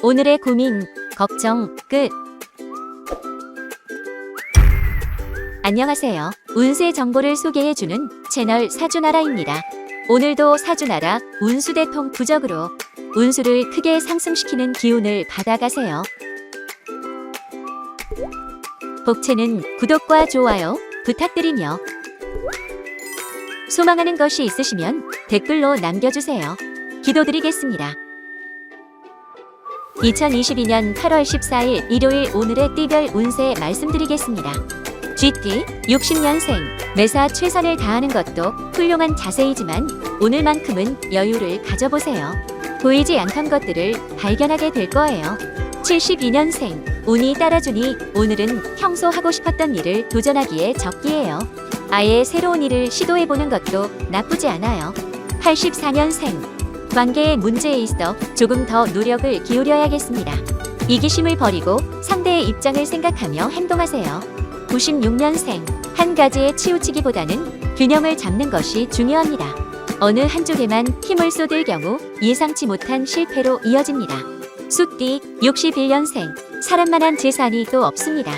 오늘의 고민, 걱정 끝. 안녕하세요. 운세 정보를 소개해주는 채널 사주나라입니다. 오늘도 사주나라 운수대통 부적으로 운수를 크게 상승시키는 기운을 받아가세요. 복채는 구독과 좋아요 부탁드리며 소망하는 것이 있으시면 댓글로 남겨주세요. 기도드리겠습니다. 2022년 8월 14일 일요일 오늘의 띠별 운세 말씀드리겠습니다. GT 60년생 매사 최선을 다하는 것도 훌륭한 자세이지만 오늘만큼은 여유를 가져보세요. 보이지 않던 것들을 발견하게 될 거예요. 72년생 운이 따라주니 오늘은 평소 하고 싶었던 일을 도전하기에 적기예요. 아예 새로운 일을 시도해보는 것도 나쁘지 않아요. 84년생 관계의 문제에 있어 조금 더 노력을 기울여야겠습니다. 이기심을 버리고 상대의 입장을 생각하며 행동하세요. 96년생 한 가지에 치우치기보다는 균형을 잡는 것이 중요합니다. 어느 한쪽에만 힘을 쏟을 경우 예상치 못한 실패로 이어집니다. 수띠 61년생 사람만한 재산이 또 없습니다.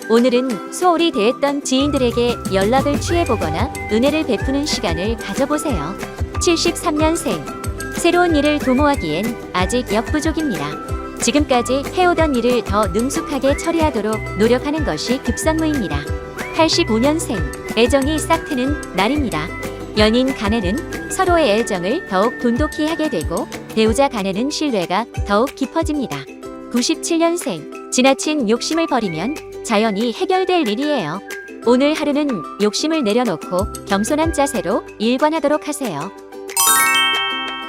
오늘은 소홀히 대했던 지인들에게 연락을 취해보거나 은혜를 베푸는 시간을 가져보세요. 73년생 새로운 일을 도모하기엔 아직 역부족입니다. 지금까지 해오던 일을 더 능숙하게 처리하도록 노력하는 것이 급선무입니다. 85년생 애정이 싹 트는 날입니다. 연인 간에는 서로의 애정을 더욱 돈독히 하게 되고 배우자 간에는 신뢰가 더욱 깊어집니다. 97년생 지나친 욕심을 버리면 자연히 해결될 일이에요. 오늘 하루는 욕심을 내려놓고 겸손한 자세로 일관하도록 하세요.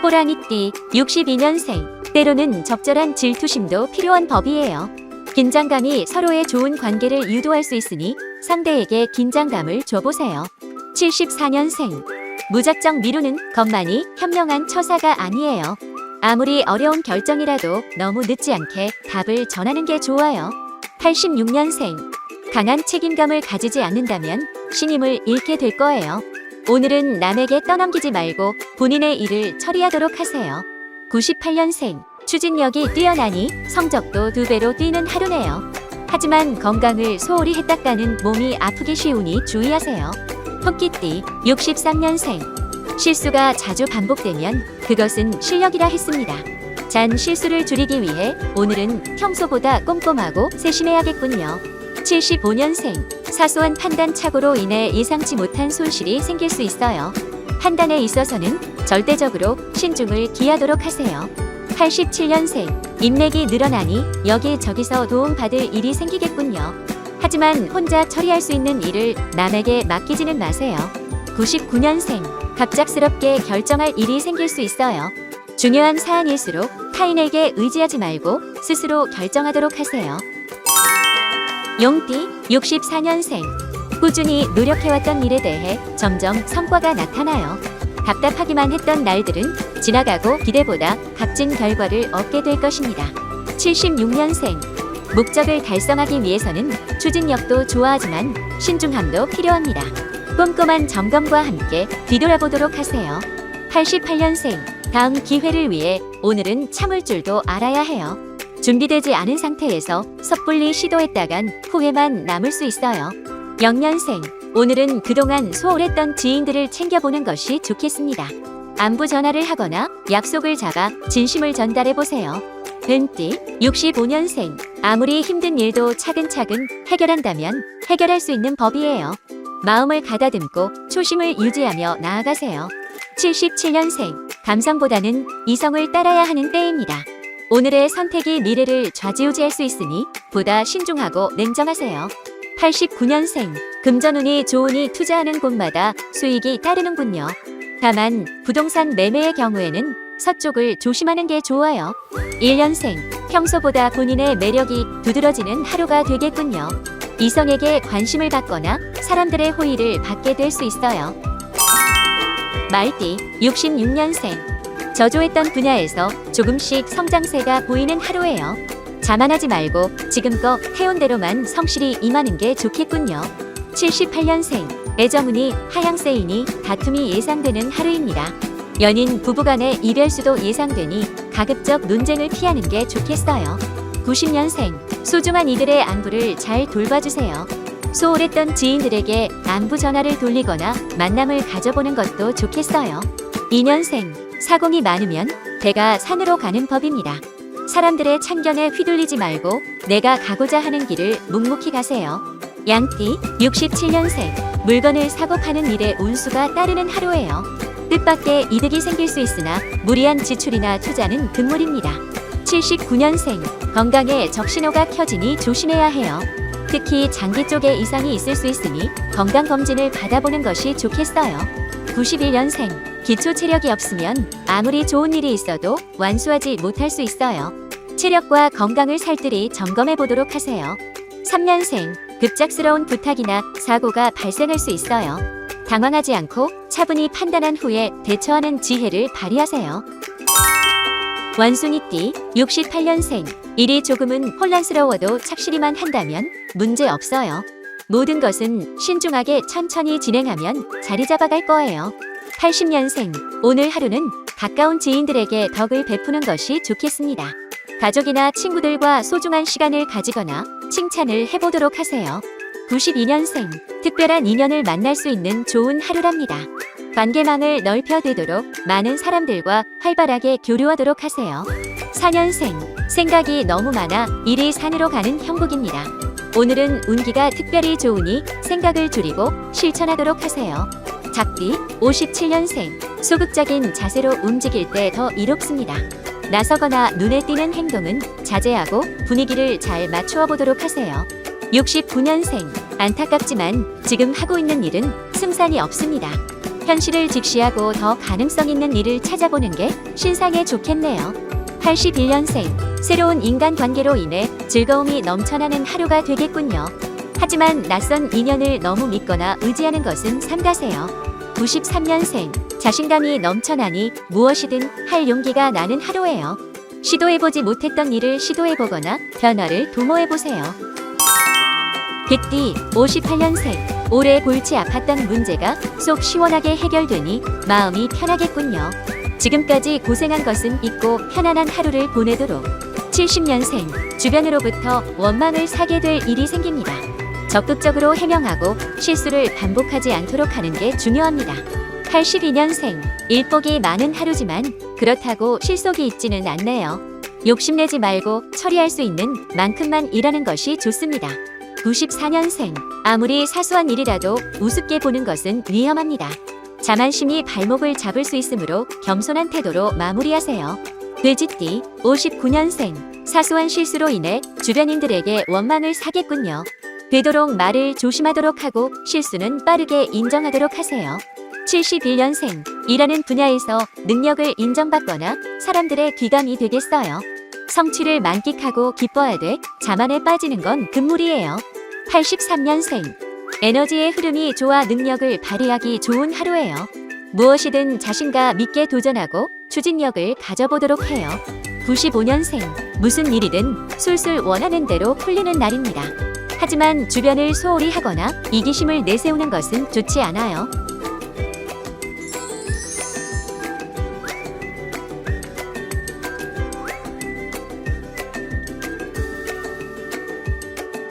호랑이띠 62년생 때로는 적절한 질투심도 필요한 법이에요. 긴장감이 서로의 좋은 관계를 유도할 수 있으니 상대에게 긴장감을 줘보세요. 74년생 무작정 미루는 것만이 현명한 처사가 아니에요. 아무리 어려운 결정이라도 너무 늦지 않게 답을 전하는 게 좋아요. 86년생 강한 책임감을 가지지 않는다면 신임을 잃게 될 거예요. 오늘은 남에게 떠넘기지 말고 본인의 일을 처리하도록 하세요. 98년생 추진력이 뛰어나니 성적도 2배로 뛰는 하루네요. 하지만 건강을 소홀히 했다가는 몸이 아프기 쉬우니 주의하세요. 토끼띠 63년생 실수가 자주 반복되면 그것은 실력이라 했습니다. 잔 실수를 줄이기 위해 오늘은 평소보다 꼼꼼하고 세심해야겠군요. 75년생 사소한 판단 착오로 인해 예상치 못한 손실이 생길 수 있어요. 판단에 있어서는 절대적으로 신중을 기하도록 하세요. 87년생 인맥이 늘어나니 여기저기서 도움받을 일이 생기겠군요. 하지만 혼자 처리할 수 있는 일을 남에게 맡기지는 마세요. 99년생 갑작스럽게 결정할 일이 생길 수 있어요. 중요한 사안일수록 타인에게 의지하지 말고 스스로 결정하도록 하세요. 용띠 64년생 꾸준히 노력해왔던 일에 대해 점점 성과가 나타나요. 답답하기만 했던 날들은 지나가고 기대보다 값진 결과를 얻게 될 것입니다. 76년생 목적을 달성하기 위해서는 추진력도 좋아하지만 신중함도 필요합니다. 꼼꼼한 점검과 함께 뒤돌아보도록 하세요. 88년생 다음 기회를 위해 오늘은 참을 줄도 알아야 해요. 준비되지 않은 상태에서 섣불리 시도했다간 후회만 남을 수 있어요. 0년생 오늘은 그동안 소홀했던 지인들을 챙겨보는 것이 좋겠습니다. 안부 전화를 하거나 약속을 잡아 진심을 전달해보세요. 뱀띠 65년생 아무리 힘든 일도 차근차근 해결한다면 해결할 수 있는 법이에요. 마음을 가다듬고 초심을 유지하며 나아가세요. 77년생 감성보다는 이성을 따라야 하는 때입니다. 오늘의 선택이 미래를 좌지우지할 수 있으니 보다 신중하고 냉정하세요. 89년생 금전운이 좋으니 투자하는 곳마다 수익이 따르는군요. 다만 부동산 매매의 경우에는 서쪽을 조심하는 게 좋아요. 1년생 평소보다 본인의 매력이 두드러지는 하루가 되겠군요. 이성에게 관심을 받거나 사람들의 호의를 받게 될 수 있어요. 말띠 66년생 저조했던 분야에서 조금씩 성장세가 보이는 하루예요. 자만하지 말고 지금껏 해온 대로만 성실히 임하는 게 좋겠군요. 78년생 애정운이 하향세이니 다툼이 예상되는 하루입니다. 연인 부부간의 이별수도 예상되니 가급적 논쟁을 피하는 게 좋겠어요. 90년생, 소중한 이들의 안부를 잘 돌봐주세요. 소홀했던 지인들에게 안부 전화를 돌리거나 만남을 가져보는 것도 좋겠어요. 2년생, 사공이 많으면 대가 산으로 가는 법입니다. 사람들의 참견에 휘둘리지 말고 내가 가고자 하는 길을 묵묵히 가세요. 양띠, 67년생, 물건을 사고 파는 일에 운수가 따르는 하루예요. 뜻밖의 이득이 생길 수 있으나 무리한 지출이나 투자는 금물입니다. 79년생, 건강에 적신호가 켜지니 조심해야 해요. 특히 장기 쪽에 이상이 있을 수 있으니 건강검진을 받아보는 것이 좋겠어요. 91년생, 기초 체력이 없으면 아무리 좋은 일이 있어도 완수하지 못할 수 있어요. 체력과 건강을 살뜰히 점검해 보도록 하세요. 3년생, 급작스러운 부탁이나 사고가 발생할 수 있어요. 당황하지 않고 차분히 판단한 후에 대처하는 지혜를 발휘하세요. 원숭이띠, 68년생, 일이 조금은 혼란스러워도 착실히만 한다면 문제 없어요. 모든 것은 신중하게 천천히 진행하면 자리 잡아갈 거예요. 80년생, 오늘 하루는 가까운 지인들에게 덕을 베푸는 것이 좋겠습니다. 가족이나 친구들과 소중한 시간을 가지거나 칭찬을 해보도록 하세요. 92년생, 특별한 인연을 만날 수 있는 좋은 하루랍니다. 관계망을 넓혀두도록 많은 사람들과 활발하게 교류하도록 하세요. 4년생, 생각이 너무 많아 일이 산으로 가는 형국입니다. 오늘은 운기가 특별히 좋으니 생각을 줄이고 실천하도록 하세요. 작띠, 57년생, 소극적인 자세로 움직일 때 더 이롭습니다. 나서거나 눈에 띄는 행동은 자제하고 분위기를 잘 맞추어 보도록 하세요. 69년생, 안타깝지만 지금 하고 있는 일은 승산이 없습니다. 현실을 직시하고 더 가능성 있는 일을 찾아보는 게 신상에 좋겠네요. 81년생, 새로운 인간관계로 인해 즐거움이 넘쳐나는 하루가 되겠군요. 하지만 낯선 인연을 너무 믿거나 의지하는 것은 삼가세요. 93년생, 자신감이 넘쳐나니 무엇이든 할 용기가 나는 하루예요. 시도해보지 못했던 일을 시도해보거나 변화를 도모해보세요. 개띠, 58년생, 올해 골치 아팠던 문제가 속 시원하게 해결되니 마음이 편하겠군요. 지금까지 고생한 것은 잊고 편안한 하루를 보내도록. 70년생, 주변으로부터 원망을 사게 될 일이 생깁니다. 적극적으로 해명하고 실수를 반복하지 않도록 하는 게 중요합니다. 82년생, 일복이 많은 하루지만 그렇다고 실속이 있지는 않네요. 욕심내지 말고 처리할 수 있는 만큼만 일하는 것이 좋습니다. 94년생, 아무리 사소한 일이라도 우습게 보는 것은 위험합니다. 자만심이 발목을 잡을 수 있으므로 겸손한 태도로 마무리하세요. 돼지띠, 59년생, 사소한 실수로 인해 주변인들에게 원망을 사겠군요. 되도록 말을 조심하도록 하고 실수는 빠르게 인정하도록 하세요. 71년생, 일하는 분야에서 능력을 인정받거나 사람들의 귀감이 되겠어요. 성취를 만끽하고 기뻐야 돼 자만에 빠지는 건 금물이에요. 83년생, 에너지의 흐름이 좋아 능력을 발휘하기 좋은 하루예요. 무엇이든 자신과 믿게 도전하고 추진력을 가져보도록 해요. 95년생, 무슨 일이든 술술 원하는 대로 풀리는 날입니다. 하지만 주변을 소홀히 하거나 이기심을 내세우는 것은 좋지 않아요.